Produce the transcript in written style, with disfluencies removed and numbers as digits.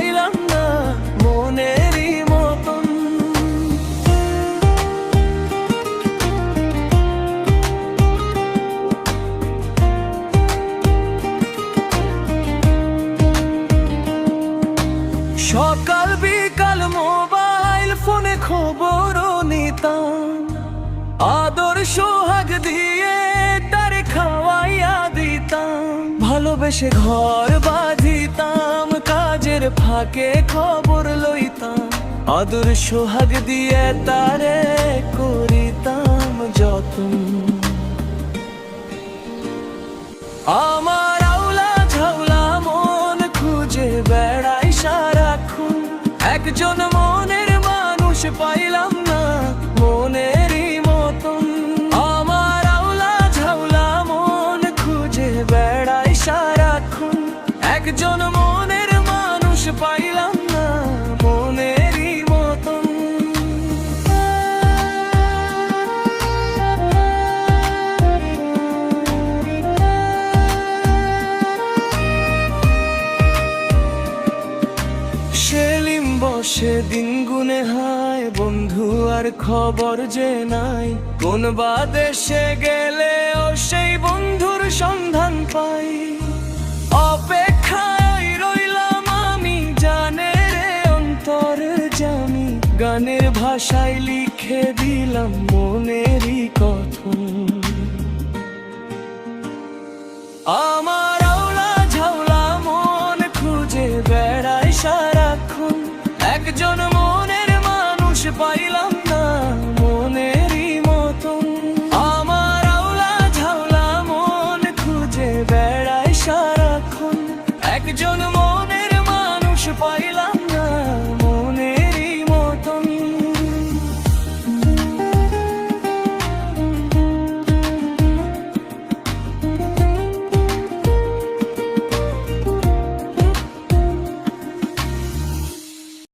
পাইলাম না মনেরই মতন। সকাল বিকাল মোবাইল ফোনে খবর নিতাম, আদর সোহাগ দিয়ে তারে খাওয়াইয়া দিতাম। ভালোবেসে ঘর বাঁধিতাম, কাজের ফাঁকে খবর লইতাম। আদর সোহাগ দিয়ে তারে করিতাম যতন। আমার আউলা ঝাউলা মন খুঁজে বেড়াই সারাক্ষণ, একজন মনের মানুষ পাইলাম না মনেরই মতন। আমার আউলা ঝাউলা মন খুঁজে বেড়াই সারাক্ষণ, একজন মনের মানুষ পাইলাম না মনেরই মতন। সেলিম বসে দিন গুনে হায়, বন্ধু আর খবর যে নাই। কোন বা দেশে গেলেও সেই বন্ধুর সন্ধান পাই। অপেক্ষায় রইলাম আমি জানের অন্তরে জানি, গানের ভাষায় লিখে দিলাম মনেরই কথন। আমার আউলা ঝাউলা মন খুঁজে বেড়াই সারাক্ষণ, একজন মনের মানুষ পাইলাম না মনেরই মতন। আমার আউলা ঝাউলা মন খুঁজে বেড়াই সারাক্ষণ, একজন মনের মানুষ পাই